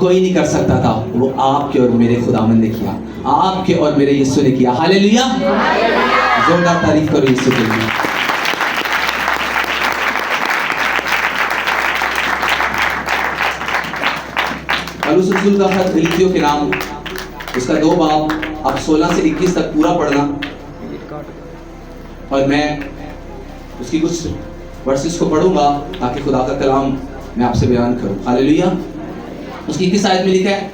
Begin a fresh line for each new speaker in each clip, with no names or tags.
कोई नहीं कर सकता था, वो आपके और मेरे खुदावंद ने किया, आपके और मेरे यीशु ने किया। हालेलुया, जोरदार तारीफ करो यीशु के लिए। पौलुस रसूल का खत गलातियों के नाम, उसका 2 बाब, आप 16 से 21 तक पूरा पढ़ना, और मैं उसकी कुछ वर्सेस को पढ़ूंगा ताकि खुदा का कलाम मैं आपसे बयान करूं। हालेलुया। उसकी 21 आयत में लिखा है,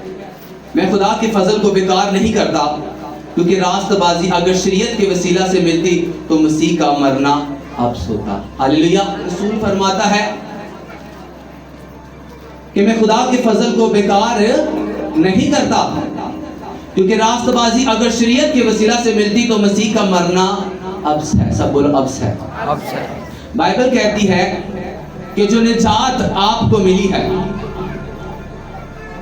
मैं खुदा के फजल को बेकार नहीं करता, क्योंकि रास्तबाजी अगर शरीयत के वसीला से मिलती तो मसीह का मरना अब्स होता। हालेलुया। रसूल फरमाता है कि मैं खुदा के फजल को बेकार नहीं करता, क्योंकि रास्तबाजी अगर शरीयत के वसीला से मिलती तो मसीह का मरना अब्स है। सब बोलो अब्स है।
अब्स है।
बाइबल कहती है कि जो निजात आपको मिली है,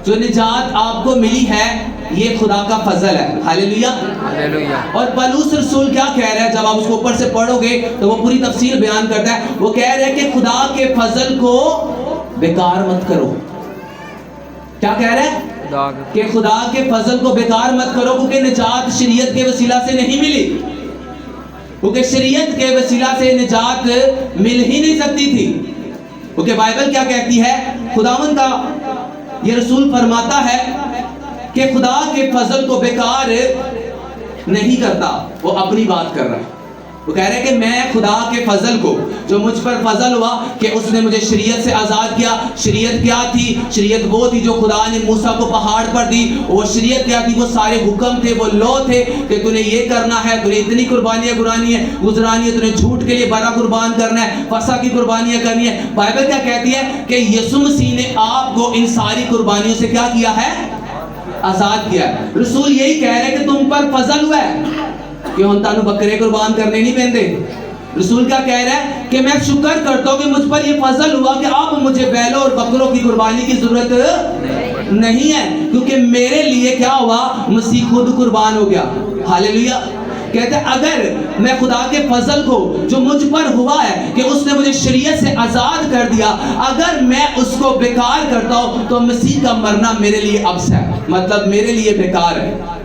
जो निजात आपको मिली है, ये खुदा का फजल है। Hallelujah,
hallelujah.
और पौलुस रसूल क्या कह रहा है, जब आप उसको ऊपर से पढ़ोगे तो वो पूरी तफसील बयान करता है। वो कह रहा है कि खुदा के फजल को बेकार मत करो। क्या कह रहा है? कि खुदा के फजल को बेकार मत करो, क्योंकि निजात शरीयत के वसीला से नहीं मिली, क्योंकि शरीयत के वसीला से निजात मिल ही नहीं सकती थी। क्योंकि बाइबल क्या कहती है, खुदावंद का ये रसूल फरमाता है कि खुदा के फजल को बेकार नहीं करता। वो अपनी बात कर रहा है। वो कह रहे हैं कि मैं खुदा के फजल को, जो मुझ पर फजल हुआ कि उसने मुझे शरीयत से आज़ाद किया। शरीयत क्या थी? शरीयत वो थी जो खुदा ने मूसा को पहाड़ पर दी। वो शरीयत क्या थी? वो सारे हुक्म थे, वो लॉ थे कि तूने ये करना है, तूने इतनी कुर्बानियाँ गुजरानी है, तूने झूठ के लिए बड़ा कुर्बान करना है, फसा की कुर्बानियाँ करनी है। बाइबल क्या कहती है कि यीशु मसीह ने आपको इन सारी कुर्बानियों से क्या किया है? आज़ाद किया। रसूल यही कह रहे हैं कि तुम पर फजल हुआ है कि हम तानु बकरे कुर्बान करने नहीं पेंदे। रसूल क्या कह रहा है कि मैं शुक्र करता हूँ कि मुझ पर ये फजल हुआ कि अब मुझे बैलों और बकरों की कुर्बानी की जरूरत नहीं है, क्योंकि मेरे लिए क्या हुआ? मसीह खुद कुर्बान हो गया। हालेलुया। कहते हैं अगर मैं खुदा के फजल को जो मुझ पर हुआ है कि उसने मुझे शरीयत से आज़ाद कर दिया, अगर मैं उसको बेकार करता हूँ तो मसीह का मरना मेरे लिए अब्स है, मतलब मेरे लिए बेकार है।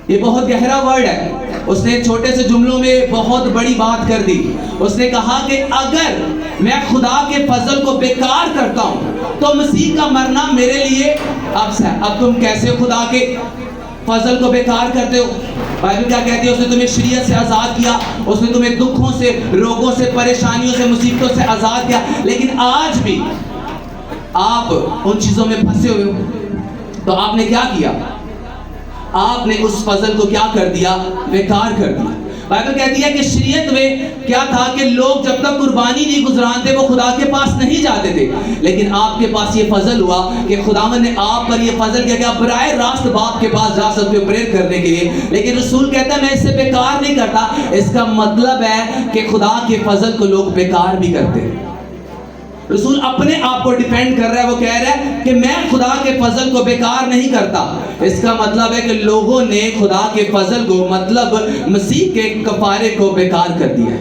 ये बहुत गहरा वर्ड है। उसने छोटे से जुमलों में बहुत बड़ी बात कर दी। उसने कहा कि अगर मैं खुदा के फजल को बेकार करता हूं तो मसीह का मरना मेरे लिए अब्स है। अब तुम कैसे खुदा के फजल को बेकार करते हो? बाइबल क्या कहती है? उसने तुम्हें शरीयत से आज़ाद किया, उसने तुम्हें दुखों से, रोगों से, परेशानियों से, मुसीबतों से आज़ाद किया, लेकिन आज भी आप उन चीज़ों में फंसे हुए हो। तो आपने क्या किया? आपने उस फजल को क्या कर दिया? बेकार कर दिया। बाइबल कहती है कि शरीयत में क्या था कि लोग जब तक कुर्बानी नहीं गुजरानते वो खुदा के पास नहीं जाते थे, लेकिन आपके पास ये फजल हुआ कि खुदावंद ने आप पर ये फजल किया कि आप बराए रास्त बाप के पास जा सकते हो प्रेयर करने के लिए। लेकिन रसूल कहता है मैं इससे बेकार नहीं करता। इसका मतलब है कि खुदा के फजल को लोग बेकार भी करते हैं। रसूल अपने आप को डिफेंड कर रहा है। वो कह रहा है कि मैं खुदा के फजल को बेकार नहीं करता। इसका मतलब है कि लोगों ने खुदा के फजल को, मतलब मसीह के कफारे को बेकार कर दिया।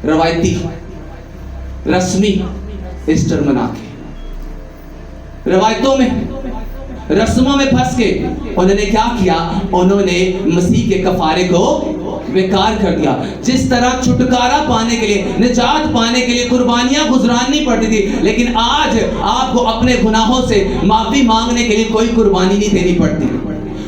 रवायती रस्मी ईस्टर मना के, रवायतों में, रस्मों में फंस के उन्होंने क्या किया? उन्होंने मसीह के कफारे को बेकार कर दिया। जिस तरह छुटकारा पाने के लिए, निजात पाने के लिए कुर्बानियां गुजरानी पड़ती थी, लेकिन आज आपको अपने गुनाहों से माफी मांगने के लिए कोई कुर्बानी नहीं देनी पड़ती।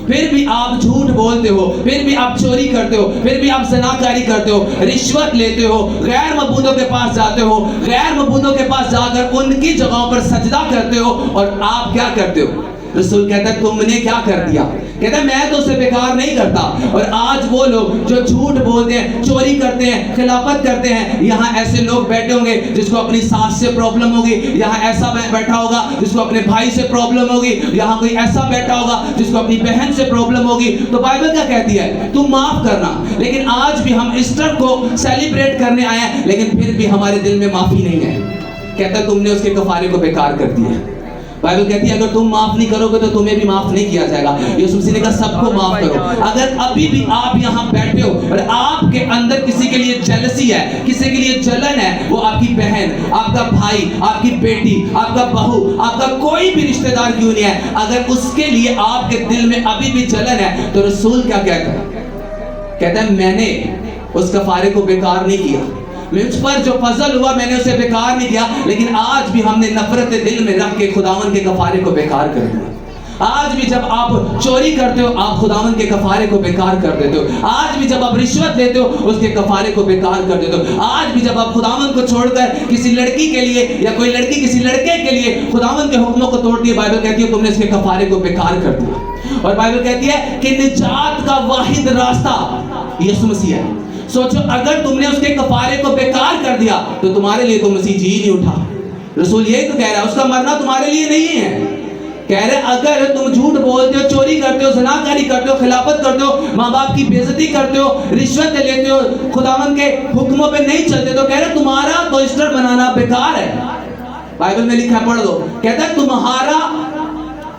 फिर भी आप झूठ बोलते हो, फिर भी आप चोरी करते हो, फिर भी आप ज़नाकारी करते हो, रिश्वत लेते हो, गैर मबूदों के पास जाते हो, गैर मबूदों के पास जाकर उनकी जगहों पर सजदा करते हो, और आप क्या करते हो? रसूल कहता है तुमने क्या कर दिया? कहता है मैं तो उसे बेकार नहीं करता। और आज वो लोग जो झूठ बोलते हैं, चोरी करते हैं, खिलाफत करते हैं, यहाँ ऐसे लोग बैठे होंगे जिसको अपनी सास से प्रॉब्लम होगी, यहाँ ऐसा बैठा होगा जिसको अपने भाई से प्रॉब्लम होगी, यहाँ कोई ऐसा बैठा होगा जिसको अपनी बहन से प्रॉब्लम होगी। तो बाइबल क्या कहती है? तुम माफ करना। लेकिन आज भी हम ईस्टर को सेलिब्रेट करने आए हैं, लेकिन फिर भी हमारे दिल में माफी नहीं है। कहता तुमने उसके कफारे को बेकार कर दिया। बाइबल कहती है अगर तुम माफ नहीं करोगे तो तुम्हें भी माफ नहीं किया जाएगा। यीशु मसीह ने कहा सबको माफ करो। अगर अभी भी आप यहाँ बैठे हो और आपके अंदर किसी के लिए जेलसी है, किसी के लिए जलन है, वो आपकी बहन, आपका भाई, आपकी बेटी, आपका बहू, आपका कोई भी रिश्तेदार क्यों नहीं है, अगर उसके लिए आपके दिल में अभी भी जलन है, तो रसूल क्या कहता है? कहता है मैंने उस कफारे को बेकार नहीं किया, मुझ पर जो फजल हुआ मैंने उसे बेकार नहीं किया, लेकिन आज भी हमने नफरत दिल में रख के खुदावन के कफारे को बेकार कर दिया। आज भी जब आप चोरी करते हो आप खुदावन के कफारे को बेकार कर देते हो। आज भी जब आप रिश्वत लेते हो उसके कफारे को बेकार कर देते हो। आज भी जब आप खुदावन को छोड़कर किसी लड़की के लिए या कोई लड़की किसी लड़के के लिए खुदावन के हुक्मों को तोड़ती है, बाइबल कहती है तुमने इसके कफारे को बेकार कर दिया। और बाइबल कहती है कि निजात का वाहिद रास्ता यीशु मसीह है। सोचो अगर तुमने उसके कफारे को बेकार कर दिया तो तुम्हारे लिए तो मसीह जी नहीं उठा। रसूल यही तो कह रहा है, उसका मरना तुम्हारे लिए नहीं है। कह रहे अगर तुम झूठ बोलते हो, चोरी करते हो, ज़नाकारी करते हो, खिलाफत करते हो, माँ बाप की बेइज्जती करते हो, रिश्वत लेते हो, खुदावन के हुक्मों पे नहीं चलते, तो कह रहे तुम्हारा तो ईस्टर मनाना बेकार है। बाइबल में लिखा है, पढ़ लो, कहता है तुम्हारा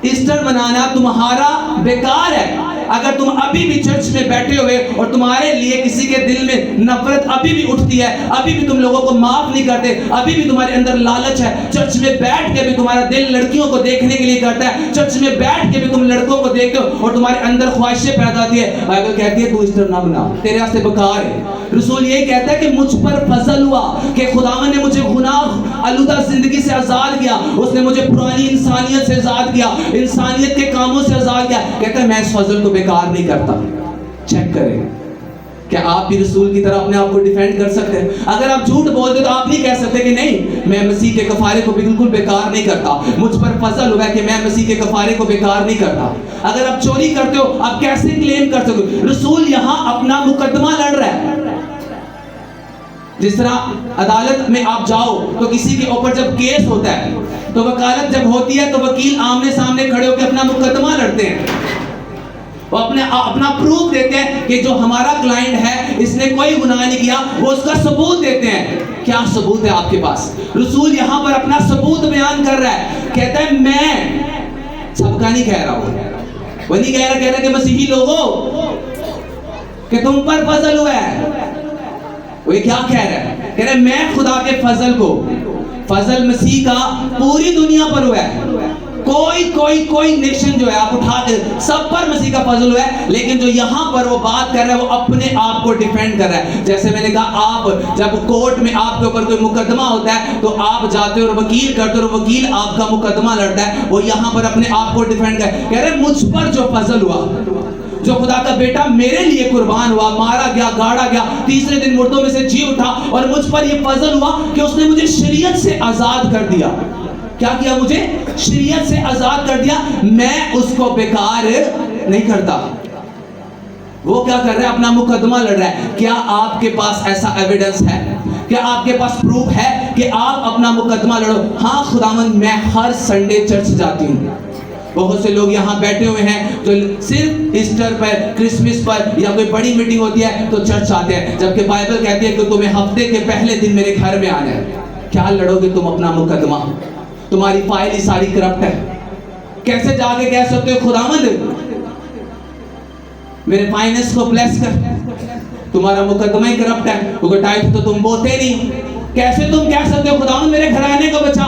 ईस्टर मनाना तुम्हारा बेकार है। अगर तुम अभी भी चर्च में बैठे हुए और तुम्हारे लिए किसी के दिल में नफरत अभी भी उठती है, अभी भी तुम लोगों को माफ नहीं करते, अभी भी तुम्हारे अंदर लालच है, चर्च में बैठ के भी तुम्हारा दिल लड़कियों को देखने के लिए करता है, चर्च में बैठ के भी तुम लड़कों को देखते हो और तुम्हारे अंदर ख्वाहिशें पैदा होती है, बाइबल कहती है तू ईस्टर ना बना, तेरे वास्ते बेकार है। रसूल यही कहता है कि मुझ पर फजल हुआ कि खुदावन ने मुझे गुनाह आलूदा जिंदगी से आजाद किया, उसने मुझे पुरानी इंसानियत से आजाद किया, इंसानियत के कामों से आजाद किया। कहता है मैं इस फजल को बेकार नहीं करता। चेक करें क्या आप भी रसूल की तरह अपने आप को डिफेंड कर सकते हैं? अगर आप झूठ बोलते तो आप नहीं कह सकते कि नहीं मैं मसीह के कफारे को बिल्कुल बेकार नहीं करता, मुझ पर फजल हुआ है कि मैं मसीह के कफारे को बेकार नहीं करता। अगर आप चोरी करते हो आप कैसे क्लेम कर सकते हो? रसूल यहां अपना मुकदमा लड़ रहा है। जिस तरह अदालत में आप जाओ तो किसी के ऊपर जब केस होता है तो वकालत जब होती है तो वकील आमने सामने खड़े होकर अपना मुकदमा लड़ते हैं, वो अपना प्रूफ देते हैं कि जो हमारा क्लाइंट है इसने कोई गुनाह नहीं किया, वो उसका सबूत देते हैं। क्या सबूत है आपके पास? रसूल यहां पर अपना सबूत बयान कर रहा है। कहता है मैं सबका नहीं कह रहा हूं, वो नहीं कह रहा कि मसीही लोगों कि तुम पर फजल हुआ है। वो क्या कह रहा है? कह रहा है मैं खुदा के फजल को, फजल मसीह का पूरी दुनिया पर हुआ है। कोई नेशन जो है आप उठा के सब पर मसीह का फजल हुआ है, लेकिन जो यहाँ पर वो बात कर रहा है वो अपने आप को डिफेंड कर रहा है। जैसे मैंने कहा आप जब कोर्ट में आपके ऊपर कोई मुकदमा होता है तो आप जाते हो और वकील करते हो, वकील आपका मुकदमा लड़ता है, वो यहाँ पर अपने आप को डिफेंड कह रहे मुझ पर जो फजल हुआ, जो खुदा का बेटा मेरे लिए कुर्बान हुआ, मारा गया, गाड़ा गया, तीसरे दिन मुर्दों में से जी उठा, और मुझ पर यह फजल हुआ कि उसने मुझे शरीयत से आजाद कर दिया। क्या किया? मुझे शरीयत से आजाद कर दिया। मैं उसको बेकार नहीं करता। वो क्या कर रहा है? अपना मुकदमा लड़ रहा है। क्या आपके पास ऐसा एविडेंस है? क्या आपके पास प्रूफ है कि आप अपना मुकदमा लड़ो? हाँ खुदावन मैं हर संडे चर्च जाती हूँ। बहुत से लोग यहाँ बैठे हुए हैं जो सिर्फ ईस्टर पर, क्रिसमस पर या कोई बड़ी मीटिंग होती है तो चर्च आते हैं, जबकि बाइबल कहती है कि तुम्हें हफ्ते के पहले दिन मेरे घर में आना है। क्या लड़ोगे तुम अपना मुकदमा? तुम्हारी फाइल ही सारी करप्ट है। कैसे जाके कह सकते हो खुदावंद मेरे फाइनेंस को ब्लेस कर? तुम्हारा मुकदमा ही करप्ट है, क्योंकि टाइप तो तुम बोलते नहीं। कैसे तुम कह सकते हो खुदावंद मेरे घराने को बचा?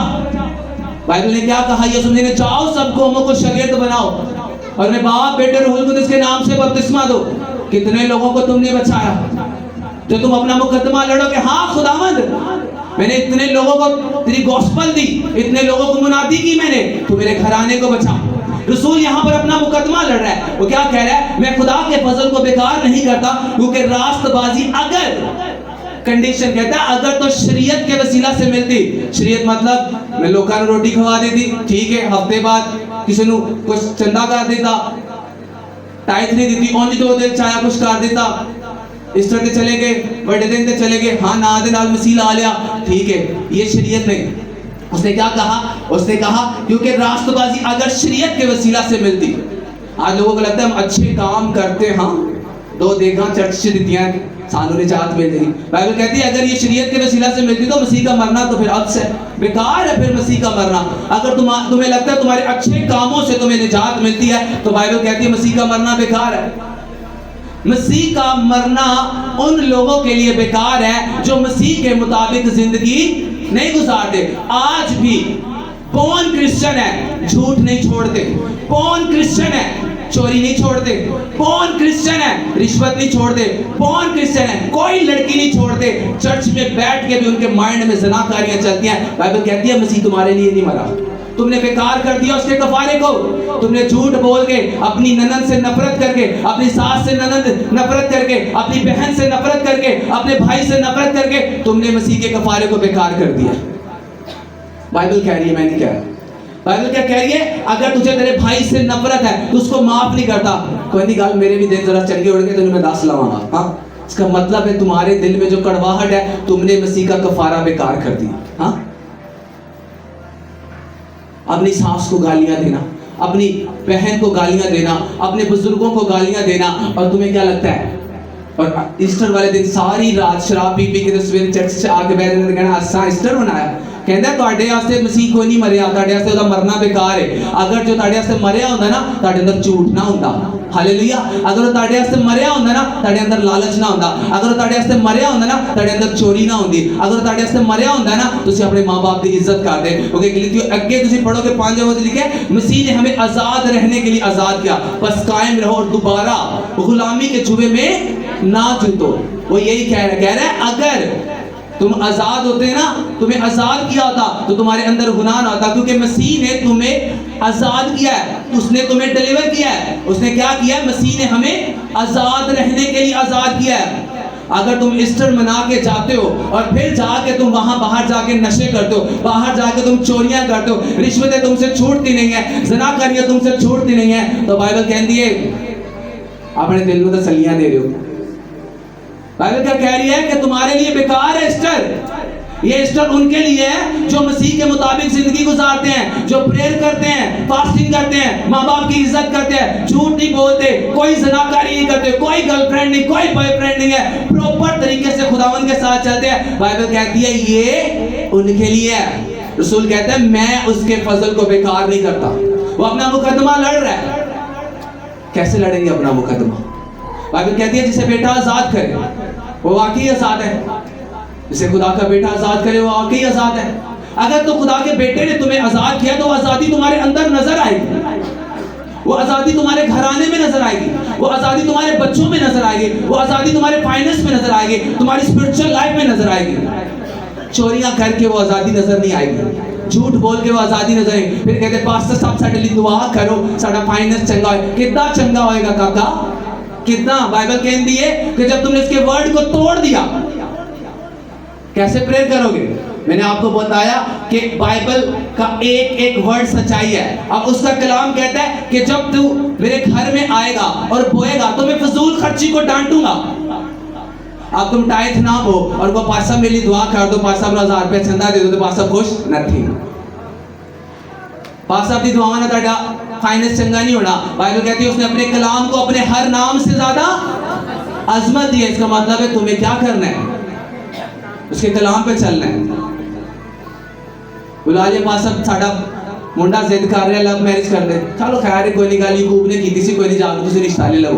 बाइबल ने क्या कहा? यीशु ने जाओ सब कौमों को शरीयत बनाओ और मैं बाप बेटे रूह कुद्दूस के नाम से बपतिस्मा दो। कितने लोगों को तुमने बचाया? जो तुम अपना मुकदमा लड़ोगे हाँ खुदावंद मैंने इतने लोगों को तेरी गॉस्पल दी, इतने लोगों को मुनादी की मैंने, तो मेरे घराने को बचा। रसूल यहाँ पर अपना मुकदमा लड़ रहा है। वो क्या कह रहा है? मैं खुदा के फजल को बेकार नहीं करता, क्योंकि रास्तबाजी अगर कंडीशन कहता है अगर तो शरीयत के वसीला से मिलती। शरीयत मतलब मैं लोगों को रोटी खवा देती, ठीक है, हफ्ते बाद किसी को कुछ चंदा कर देता, टाइट नहीं देती, ओंज 2 दिन चाया कुछ कर देता, ईस्टर ते चले गए, बड़े दिन ते चले गए, हाँ ना दे नाल मसीह ला लिया, ठीक है, ये शरीयत नहीं। उसने क्या कहा? उसने कहा क्योंकि रास्तबाजी अगर शरीयत के वसीला से मिलती। आज लोगों को लगता है हम अच्छे काम करते हैं, दो देगा चर्च से दितियां सानू निजात मिल जाएगी। बाइबल कहती है अगर ये शरीयत के वसीला से मिलती तो मसीह का मरना तो फिर अक्स है, बेकार है फिर मसीह का मरना। अगर तुम्हें लगता है तुम्हारे अच्छे कामों से तुम्हें निजात मिलती है तो बाइबल कहती है मसीह का मरना बेकार है। मसीह का मरना उन लोगों के लिए बेकार है जो मसीह के मुताबिक जिंदगी नहीं गुजारते। आज भी कौन क्रिश्चियन है झूठ नहीं छोड़ते, कौन क्रिश्चियन है चोरी नहीं छोड़ते, कौन क्रिश्चियन है रिश्वत नहीं छोड़ते, कौन क्रिश्चियन है कोई लड़की नहीं छोड़ते। चर्च में बैठ के भी उनके माइंड में ज़नाकारियां चलती हैं। बाइबल कहती है मसीह तुम्हारे लिए नहीं मरा, तुमने बेकार कर दिया उसके कफारे को। तुमने झूठ बोल के, अपनी ननद से नफरत करके, अपनी सास से नफरत करके, अपनी बहन से नफरत करके, अपने भाई से नफरत करके तुमने मसीह के कफारे को बेकार कर दिया। बाइबल कह रही है, मैं नहीं कह रहा। बाइबल क्या कह रही है, अगर तुझे तेरे भाई से नफरत है तो उसको माफ नहीं करता, कोई नहीं गाल मेरे भी दिन जरा चंगे उड़ गए तो मैं 10 लवाऊंगा। हाँ, इसका मतलब है तुम्हारे दिल में जो कड़वाहट है तुमने मसीह का कफारा बेकार कर दिया। हाँ, अपनी सास को गालियां देना, अपनी बहन को गालियां देना, अपने बुजुर्गों को गालियां देना, और तुम्हें क्या लगता है और ईस्टर वाले दिन सारी रात शराब पी के तो सवेरे चर्च से आके बैठ जाते कहना असा ईस्टर मनाया। कहता ਤੁਹਾਡੇ ਵਾਸਤੇ ਮਸੀਹ ਕੋਈ ਨਹੀਂ ਮਰਿਆ, ਤੁਹਾਡੇ ਵਾਸਤੇ ਉਹਦਾ ਮਰਨਾ ਬੇਕਾਰ ਹੈ। ਅਗਰ ਜੋ ਤੁਹਾਡੇ ਵਾਸਤੇ ਮਰਿਆ ਹੁੰਦਾ ਨਾ ਤੁਹਾਡੇ ਅੰਦਰ ਝੂਠ ਨਾ ਹੁੰਦਾ। ਹਾਲੇਲੂਇਆ। ਅਗਰ ਉਹ ਤੁਹਾਡੇ ਵਾਸਤੇ ਮਰਿਆ ਹੁੰਦਾ ਨਾ ਤੁਹਾਡੇ ਅੰਦਰ ਲਾਲਚ ਨਾ ਹੁੰਦਾ। ਅਗਰ ਉਹ ਤੁਹਾਡੇ ਵਾਸਤੇ ਮਰਿਆ ਹੁੰਦਾ ਨਾ ਤੁਹਾਡੇ ਅੰਦਰ ਚੋਰੀ ਨਾ ਹੁੰਦੀ। ਅਗਰ ਉਹ ਤੁਹਾਡੇ ਵਾਸਤੇ ਮਰਿਆ ਹੁੰਦਾ ਨਾ ਤੁਸੀਂ ਆਪਣੇ ਮਾਂ-ਬਾਪ ਦੀ ਇੱਜ਼ਤ ਕਰਦੇ। क्योंकि गलतियों ਅੱਗੇ ਤੁਸੀਂ पढ़ोगे 5 वचन लिखे मसीह ने हमें आजाद रहने के लिए आजाद किया, बस कायम रहो और दोबारा गुलामी के जुए में ना जूतो। वो यही कह रहा है अगर तुम आजाद होते ना, तुम्हें आजाद किया होता तो तुम्हारे अंदर गुनाह ना होता, क्योंकि मसीह ने तुम्हें आजाद किया है, उसने तुम्हें डिलीवर किया है। उसने क्या किया है, मसीह ने हमें आजाद रहने के लिए आजाद किया है। अगर तुम ईस्टर मना के जाते हो और फिर जाके तुम वहां बाहर जाके नशे करते हो, बाहर जाके तुम चोरियां करते हो, रिश्वतें तुमसे छूटती नहीं है, ज़नाकारियां तुमसे छूटती नहीं है, तो बाइबल कहती है अपने दिल में तसल्लियां दे रहे हो। बाइबल क्या कह रही है कि तुम्हारे लिए बेकार है ईस्टर। ये ईस्टर उनके लिए है जो मसीह के मुताबिक जिंदगी गुजारते हैं, जो प्रेयर करते हैं, फास्टिंग करते हैं, माँ बाप की इज्जत करते हैं, झूठ नहीं बोलते, कोई ज़नाकारी नहीं करते, कोई गर्लफ्रेंड नहीं, कोई बॉयफ्रेंड नहीं है, प्रॉपर तरीके से खुदावन के साथ चलते हैं। बाइबल कहती है ये उनके लिए है। रसूल कहता है मैं उसके फजल को बेकार नहीं करता। वो अपना मुकदमा लड़ रहा है, कैसे लड़ेंगे अपना मुकदमा? बाइबल कहती है जिसे बेटा आजाद करे वो वाकई आजाद है, जिसे खुदा का बेटा आजाद करे वो वाकई आजाद है। अगर तो खुदा के बेटे ने तुम्हें आजाद किया तो आजादी तुम्हारे अंदर नजर आएगी, वो आजादी तुम्हारे घराने में नजर आएगी, वो आजादी तुम्हारे बच्चों में नजर आएगी, वो आजादी तुम्हारे फाइनेंस में नजर आएगी, तुम्हारी स्पिरिचुअल लाइफ में नजर आएगी। चोरियां करके वो आजादी नजर नहीं आएगी, झूठ बोल के वो आजादी नजर आएगी। फिर कहते पास्टर साहब साडे लिए दुआ करो साडा फाइनेंस चंगा होए। कितना चंगा होएगा काका, कितना? बाइबल कहती है कि जब तुमने इसके वर्ड को तोड़ दिया कैसे प्रेयर करोगे? मैंने आपको बताया कि बाइबल का एक एक वर्ड सच्चाई है। अब उसका कलाम कहता है कि जब तू मेरे घर में आएगा और बोएगा तो मैं फजूल खर्ची को डांटूंगा। अब तुम टाइथ ना हो और वो पासा मेरी दुआ कर दो, पासा 1000 रुपया चंदा दे दो तो पासा खुश नहीं। पासा अपनी दुआओं ने ताड़ा फाइनेंस चंगा नहीं होना। बाइबल कहती है उसने अपने कलाम को अपने हर नाम से ज्यादा अजमत दी है। इसका मतलब है तुम्हें क्या करना है, उसके कलाम पे चलना है। बुला लिया पासा साडा मुंडा जिद कर रहा है लव मैरिज कर दे, चलो खैर कोई नहीं गल यूकूब ने की सी, कोई नहीं जाके तुम रिश्ता ले लो।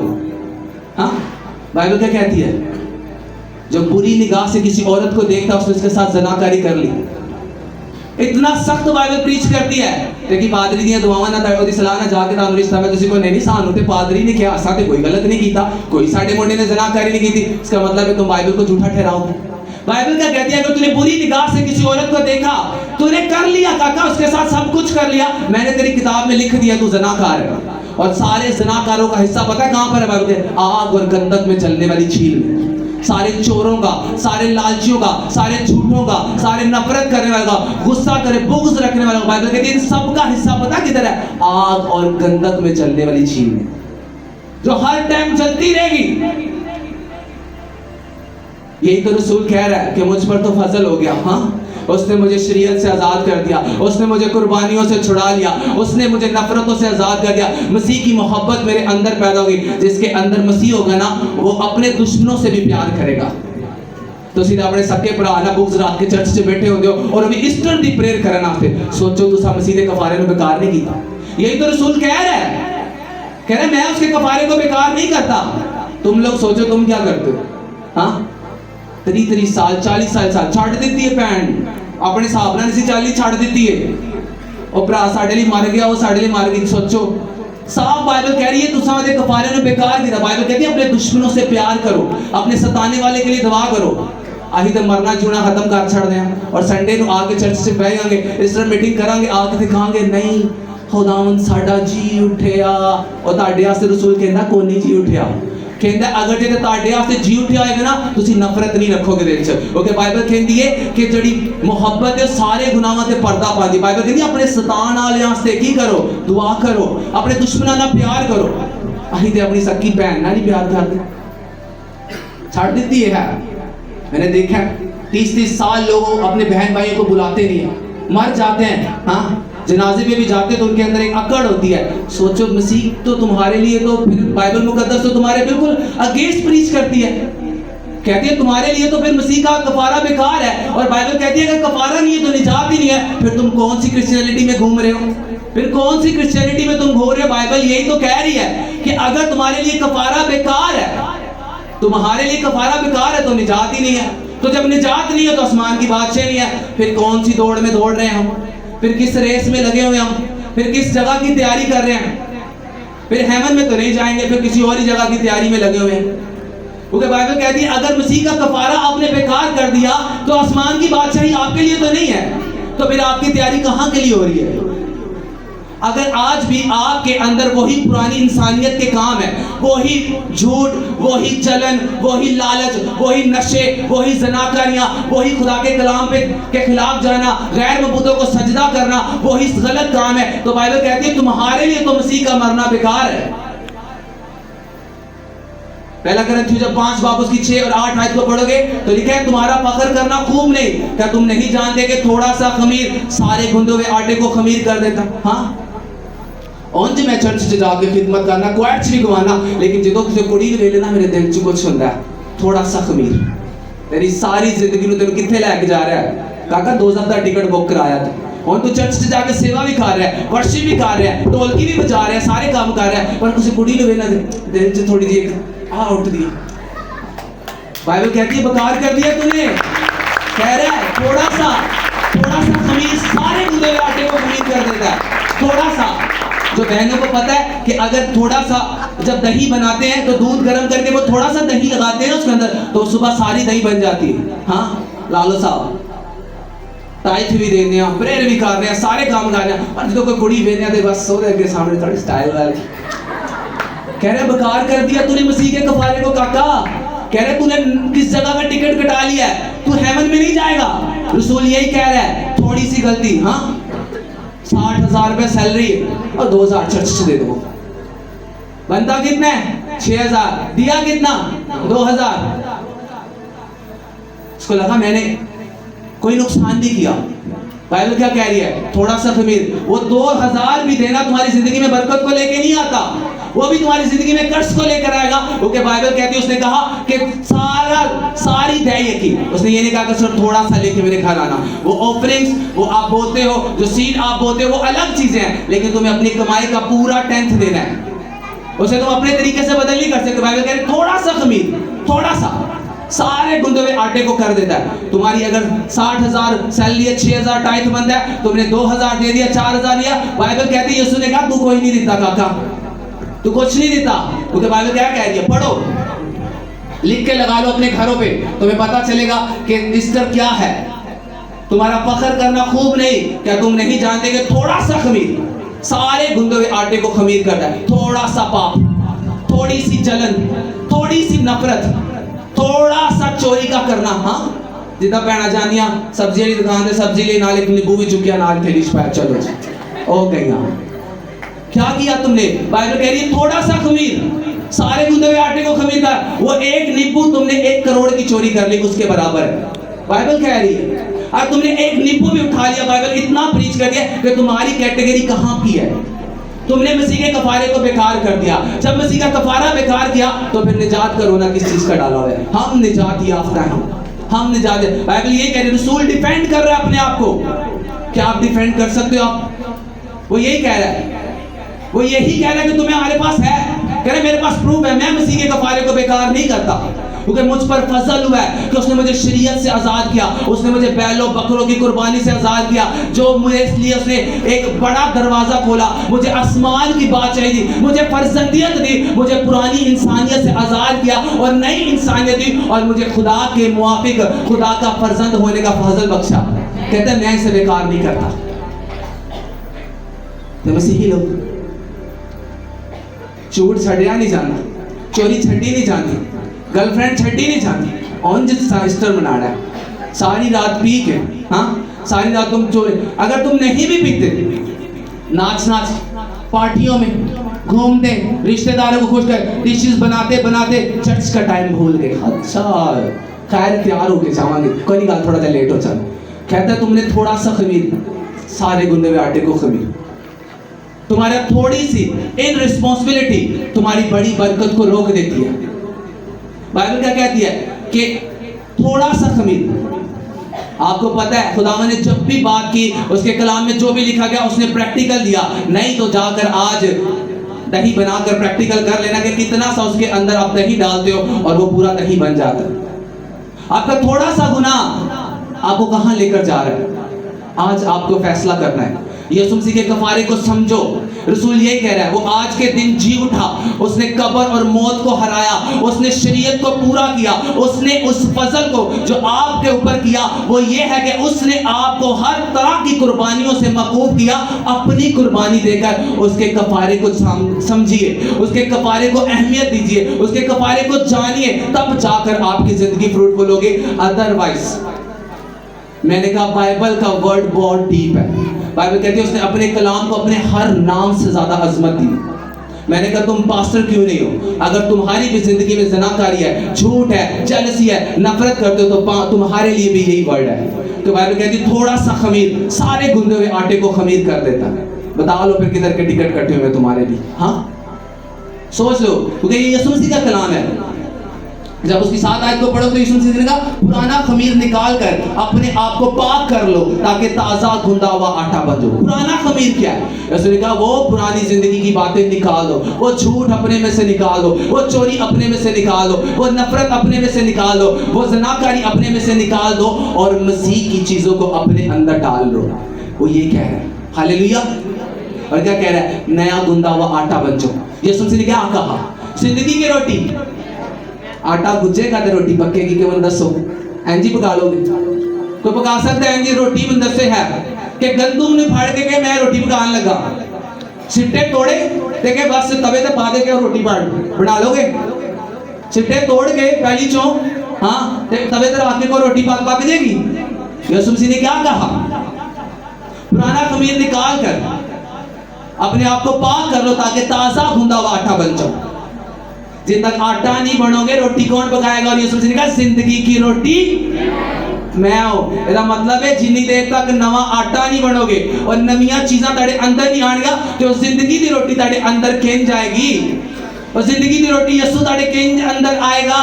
हाँ, बाइबल क्या कहती है जब बुरी निगाह से किसी औरत को देखता उसने उसके साथ जनाकारी कर ली। इतना सख्त बाइबल प्रीच करती है कि पादरी दी दुआवां ना ताई ओदी सलाह ना जाके तानू रिश्ता में तुसी को नहीं सानू ते पादरी ने क्या असा ते कोई गलत नहीं कीता, कोई साडे मुंडे ने जनाकारी नहीं की थी। इसका मतलब है तुम बाइबल को झूठा ठहराओ। बाइबल क्या कहती है अगर तूने बुरी निगाह से किसी औरत को देखा तूने कर लिया काका, उसके साथ सब कुछ कर लिया, मैंने तेरी किताब में लिख दिया तू जनाकार है। और सारे जनाकारों का हिस्सा पता है कहां पर है? बाइबल के आग और गंधक में चलने वाली झील में। सारे चोरों का, सारे लालचियों का, सारे झूठों का, सारे नफरत करने वालों का, गुस्सा करे बुग़्ज़ रखने वालों का, बाइबल कहती है इन सबका हिस्सा पता किधर है? आग और गंधक में चलने वाली झील में, जो हर टाइम चलती रहेगी। यही तो रसूल कह रहा है कि मुझ पर तो फजल हो गया। हाँ, उसने मुझे शरीयत से आज़ाद कर दिया, उसने मुझे कुर्बानियों से छुड़ा लिया, उसने मुझे नफरतों से आज़ाद कर दिया। मसीह की मोहब्बत मेरे अंदर पैदा होगी। जिसके अंदर मसीह होगा ना, वो अपने दुश्मनों से भी प्यार करेगा। तो सीधा अपने सके भरा ना बुक्स रात के चर्च से बैठे होंगे और अभी ईस्टर दी प्रेयर करना आते, सोचो तुसा मसीह के कफारे ने बेकार नहीं किया। यही तो रसूल कह रहा है मैं उसके कफारे को बेकार नहीं करता। तुम लोग सोचो तुम क्या करते हो? हाँ 30 साल 40 साल छड़ दी है भैन अपने हिसाब नाल नहीं 40 छड़ दी है। और भरा साडे लिए मर गया, वो साडे लिए मर गई। सोचो साफ बाइबल कह रही है तुसा दे कफारे ने बेकार किया। बाइबल कहती है अपने दुश्मनों से प्यार करो, अपने सताने वाले के लिए दुआ करो। अही तो मरना जीना खत्म कर छड़ दें और संडे को आके चर्च से बहेंगे, इस तरह मीटिंग करांगे, आके दिखांगे नहीं खुदावन साडा जी उठिया। और ताडे वास्ते रसूल कहंदा कोई नहीं जी उठिया। कहंदा अगर जे ताडे वास्ते जी उठिया होएगा ना, तुसी नफरत नहीं रखोगे दिल च। क्योंकि बाइबल कहंदी है कि जड़ी मोहब्बत है सारे गुनाहां ते पर्दा पांदी। बाइबल कहंदी अपने सतान वाले वास्ते की करो, दुआ करो, अपने दुश्मनां नाल प्यार करो। अही ते अपनी सकी बहन नाल ही प्यार करदे, छड़ दित्ती है। मैंने देखा 30 साल लोग अपने बहन भाइयों को बुलाते नहीं है, मर जाते हैं। हाँ जनाजे में भी जाते तो उनके अंदर एक अकड़ होती है। सोचो मसीह तो तुम्हारे लिए तो फिर बाइबल मुकद्दस तो तुम्हारे बिल्कुल अगेंस्ट प्रीच करती है, कहती है तुम्हारे लिए तो फिर मसीह का कफारा बेकार है। और बाइबल कहती है अगर कफारा नहीं है तो निजात ही नहीं है। फिर तुम कौन सी क्रिश्चियनिटी में घूम रहे हो? फिर कौन सी क्रिश्चियनिटी में तुम घूम रहे हो? बाइबल यही तो कह रही है कि अगर तुम्हारे लिए कफारा बेकार है, तुम्हारे लिए कफारा बेकार है तो निजात ही नहीं है। तो जब निजात नहीं है तो आसमान की बादशाह नहीं है। फिर कौन सी दौड़ में दौड़ रहे हैं हम? फिर किस रेस में लगे हुए हम? फिर किस जगह की तैयारी कर रहे हैं? फिर हेवन में तो नहीं जाएंगे, फिर किसी और ही जगह की तैयारी में लगे हुए हैं। क्योंकि बाइबल कहती है अगर मसीह का कफारा आपने बेकार कर दिया तो आसमान की बादशाही आपके लिए तो नहीं है। तो फिर आपकी तैयारी कहाँ के लिए हो रही है? अगर आज भी आपके अंदर वही पुरानी इंसानियत के काम है, वही झूठ, वही जलन, वही लालच, वही नशे, वही ज़नाकारियाँ, वही खुदा के कलाम के खिलाफ जाना, गैर मबूदों को सजदा करना, वही गलत काम है, तो बाइबल कहती है तुम्हारे लिए तो मसीह का मरना बेकार है। पहला करंथियों जब 5 बाब उसकी 6 और 8 आयत को पढ़ोगे तो लिखा है तुम्हारा फख्र करना खूब नहीं, क्या तुम नहीं जानते कि थोड़ा सा खमीर सारे गुंदे हुए आटे को खमीर कर देता? हाँ उंज मैं चर्च से जाके खिदमत करना क्वाइट नहीं गवाना, लेकिन जो किसी कुड़ी ने लेना मेरे दिल च कुछ होंदा है थोड़ा सा खमीर तेरी सारी जिंदगी नु तेन किथे लेके जा रहा है? काका 2000 का टिकट बुक कराया था, हुण तू चर्च से जाके सेवा भी कर रहा है, वर्शिप भी कर रहा है, ढोलकी भी बजा रहा है, सारे काम कर रहा है, पर किसी कुड़ी ने लेना दिल च थोड़ी जी आ उठदी है। बाइबल कहती है बेकार कर दिया तूने। कह रहा है थोड़ा सा खमीर सारे गुंदे हुए आटे को खमीर कर देता है। थोड़ा सा, जो बहनों को पता है कि अगर थोड़ा सा जब दही बनाते हैं तो दूध गर्म करके वो थोड़ा सा दही लगाते हैं उसके अंदर तो सुबह सारी दही बन जाती है। हाँ लालो साहब टाइट भी देने हैं, प्रेयर भी कर रहे हैं, सारे काम कर रहे हैं, और जो कोई कुड़ी बेने दे बस सोरे के सामने थोड़ी स्टाइल वाली। कह रहे बेकार कर दिया तूने मसीह के कफारे को काका। कह रहे तूने किस जगह का टिकट कटा लिया है, तू हेवन में नहीं जाएगा। रसूल यही कह रहा है थोड़ी सी गलती, हाँ 60,000 रुपए सैलरी है और 2,000 चर्च से दे दो, बनता कितना है 6,000, दिया कितना 2,000। उसको लगा मैंने कोई नुकसान नहीं किया। बाइबल क्या कह रही है? थोड़ा सा खमीर, वो 2,000 भी देना तुम्हारी जिंदगी में बरकत को लेके नहीं आता, वो भी तुम्हारी जिंदगी में कर्ज को लेकर आएगा। क्योंकि बाइबल कहती है उसने कहा कि सारी दया की, उसने ये नहीं कहा कि सिर्फ थोड़ा सा लेके मेरे घर आना। वो ऑफरिंग्स वो आप बोलते हो, जो सीड आप बोलते हो वो अलग चीजें हैं, लेकिन तुम्हें अपनी कमाई का पूरा 10th देना है। उसे तुम अपने तरीके से बदल नहीं कर सकते। बाइबल कह रही है थोड़ा सा खमीर, थोड़ा सा सारे गुंदे हुए आटे को कर देता है। तुम्हारी अगर 60,000 सैलरी है, 6,000 टाइथ बनता है, तुमने 2,000 दे दिया, 4,000 दिया। बाइबल कहती है यीशु ने कहा तू कोई नहीं देता काका, तू कुछ नहीं देता। क्योंकि बाइबल क्या कह रही है? पढ़ो, लिख के लगा लो अपने घरों पे, तुम्हें पता चलेगा कि ईस्टर क्या है। तुम्हारा फख्र करना खूब नहीं, क्या तुम नहीं जानते कि थोड़ा सा खमीर सारे गुंदे हुए आटे को खमीर करता है। थोड़ा सा पाप, थोड़ी सी जलन, थोड़ी सी नफरत, थोड़ा सा चोरी का करना। हाँ जिदा भैन जानिया सब्जी वाली दुकान से सब्जी ले नाल एक नींबू भी चुकिया नाल थैली छपाया, चलो जी ओ गई। क्या किया तुमने? बाइबल कह रही है थोड़ा सा खमीर सारे गुंदे हुए आटे को खमीर कर। वो एक नींबू तुमने 1 करोड़ की चोरी कर ली, उसके बराबर है। बाइबल कह रही है अब तुमने एक नींबू भी उठा लिया, बाइबल इतना प्रीच कर दिया कि तुम्हारी कैटेगरी कहां की है। तुमने मसीह के कफारे को बेकार कर दिया। जब मसीह का कफारा बेकार किया तो फिर निजात का रोना किस चीज का डाला हुआ है? हम निजात याफ्ता हैं, हम निजात। बाइबल ये कह रही है, रसूल डिफेंड कर रहा है अपने आप को। क्या आप डिफेंड कर सकते हो? आप, वो यही कह रहा है, वो यही कह रहा है कि तुम्हें हमारे पास है, कह रहे मेरे पास प्रूफ है, मैं मसीह के कफारे को बेकार नहीं करता, क्योंकि मुझ पर फजल हुआ है कि उसने मुझे शरीयत से आज़ाद किया, उसने मुझे बैलों बकरों की कुर्बानी से आज़ाद किया, जो मुझे इसलिए उसने एक बड़ा दरवाज़ा खोला, मुझे आसमान की बात चाहिए थी, मुझे फर्जंदियत दी, मुझे पुरानी इंसानियत से आज़ाद किया और नई इंसानियत दी, और मुझे खुदा के मुआफिक खुदा का फर्जंद होने का फजल बख्शा। कहते हैं मैं इसे बेकार नहीं करता। तो मसीही लोग झूठ छड़िया नहीं जाना, चोरी छड़ी नहीं जाती, गर्लफ्रेंड छड़ी नहीं जाती, ऑन ईस्टर मना रहा है, सारी रात पी के, हाँ सारी रात तुम चोरी, अगर तुम नहीं भी पीते, नाच नाच पार्टियों में घूमते, रिश्तेदारों को खुश कर, डिशेस बनाते बनाते चर्च का टाइम भूल गए। अच्छा खैर तैयार होके जावांगे, कोई गाल थोड़ा सा लेट हो चल। कहता है तुमने थोड़ा सा खमीर, सारे गुंदे हुए आटे को खमीर, तुम्हारा थोड़ी सी इनरिस्पॉन्सिबिलिटी तुम्हारी बड़ी बरकत को रोक देती है। बाइबल क्या कहती है कि थोड़ा सा खमीर। आपको पता है खुदावन ने जब भी बात की, उसके कलाम में जो भी लिखा गया उसने प्रैक्टिकल दिया। नहीं तो जाकर आज दही बनाकर प्रैक्टिकल कर लेना कि कितना सा उसके अंदर आप दही डालते हो और वो पूरा दही बन जाता है। आपका थोड़ा सा गुनाह आपको कहां लेकर जा रहा है? आज आपको फैसला करना है। यीशु मसीह के कफारे को समझो। रसूल यही कह रहा है, वो आज के दिन जी उठा, उसने कब्र और मौत को हराया, उसने शरीयत को पूरा किया, उसने उस फजल को जो आपके ऊपर किया वो ये है कि उसने आपको हर तरह की कुर्बानियों से मकूफ किया। अपनी कुर्बानी देकर उसके कफारे को समझिए, उसके कफारे को अहमियत दीजिए, उसके कफारे को जानिए, तब जाकर आपकी जिंदगी फ्रूटफुल होगी। अदरवाइज मैंने कहा बाइबल का वर्ड बहुत डीप है। बाइबल कहती है उसने अपने कलाम को अपने हर नाम से ज्यादा अजमत दी। मैंने कहा तुम पास्टर क्यों नहीं हो? अगर तुम्हारी भी जिंदगी में ज़नाकारी है, झूठ है, जेलसी है, नफरत करते हो, तो तुम्हारे लिए भी यही वर्ड है। तो बाइबल कहती है थोड़ा सा खमीर सारे गुंदे हुए आटे को खमीर कर देता है। बता लो फिर किधर के टिकट कटे हुए तुम्हारे भी। हाँ सोच लो, क्योंकि ये यीशु मसीह का कलाम है। जब उसकी 7 आयत को पढ़ो तो यीशु मसीह ने कहा पुराना खमीर निकाल कर अपने आप को पाक कर लो ताकि ताज़ा गुंदा हुआ आटा बन जाओ। पुराना खमीर क्या है? यीशु ने कहा वो पुरानी जिंदगी की बातें निकाल दो, वो झूठ अपने में से निकाल दो, वो चोरी अपने में से निकाल दो, वो नफरत अपने में से निकाल दो, वो ज़नाकारी अपने में से निकाल दो और मसीह की चीज़ों को अपने अंदर डाल लो। वो ये कह रहा है, हालेलुया। और क्या कह रहा है? नया गुंदा हुआ आटा बन जाओ। यीशु मसीह ने क्या कहा? जिंदगी की रोटी आटा गुजेगा तो रोटी पकेगी। के मन दसो एंजी पका लोगे? कोई पका सकता है? एंजी रोटी मन दसे है कि गंदुम ने फाड़ के मैं रोटी पकाने लगा, सिट्टे तोड़े देखे बस तवे ते पा दे के रोटी बना लोगे? सिट्टे तोड़ के पहली चो हाँ तवे ते रख के को रोटी पक जाएगी? यीशु मसीह ने क्या कहा? पुराना खमीर निकाल कर अपने आप को पाक कर लो ताकि ताज़ा गूंदा हुआ आटा बन जाओ। जिन तक आटा नहीं बनोगे रोटी कौन पकाएगा? और यीशु मसीह ने कहा जिंदगी की रोटी मैं हूं। इसका मतलब है जिन्नी देर तक नवा आटा नहीं बनोगे और नवियां चीज़ां ताड़े अंदर नहीं आएगा तो जिंदगी की रोटी ताड़े अंदर केंज जाएगी। और जिंदगी की रोटी यीशु ताड़े केंज अंदर आएगा।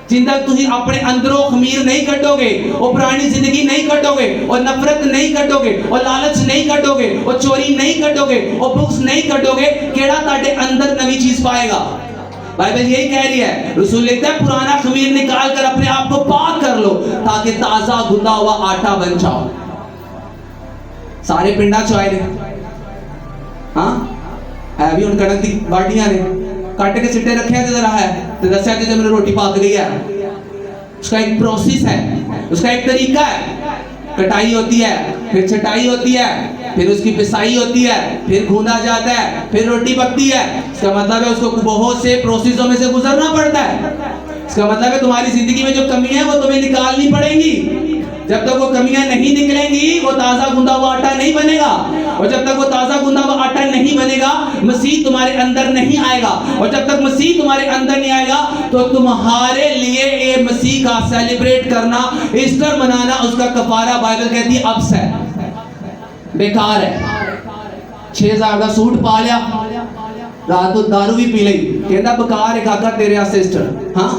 जिन तक तुम अपने अंदरों खमीर नहीं कटोगे, और पुरानी जिंदगी नहीं कटोगे, और नफरत नहीं कटोगे, और लालच नहीं कटोगे, और चोरी नहीं कटोगे, और बुक्स नहीं कटोगे, केड़ा ताड़े अंदर नवी चीज पाएगा? बाइबल यही कह रही है। रसूल लिखता है पुराना खमीर निकाल कर अपने आप को पाक कर लो ताकि ताजा गुंदा हुआ आटा बन जाओ। सारे पिंडा चुआए ने हाँ है भी उन कणक दी बाटियां ने काट के सिट्टे रखे जरा है तो दसिया कि जब रोटी पक गई है। उसका एक प्रोसेस है, उसका एक तरीका है। कटाई होती है, फिर छटाई होती है, फिर उसकी पिसाई होती है, फिर गूंदा जाता है, फिर रोटी पकती है। इसका मतलब है उसको बहुत से प्रोसेसों में से गुजरना पड़ता है। इसका मतलब है तुम्हारी जिंदगी में जो कमी है वो तुम्हें निकालनी पड़ेगी। जब तक वो कमियां नहीं निकलेंगी वो ताजा गूंदा हुआ आटा नहीं बनेगा, और जब तक वो ताजा गूंदा हुआ आटा नहीं बनेगा मसीह तुम्हारे अंदर नहीं आएगा, और जब तक मसीह तुम्हारे अंदर नहीं आएगा तो तुम्हारे लिए ये मसीह का सेलिब्रेट करना, ईस्टर मनाना, उसका कफारा बाइबल कहती है अब्स है, बेकार है। 6000 का सूट पा लिया, रात को दारू भी पी ली, कहता बेकार है काका तेरे वास्ते ईस्टर। हाँ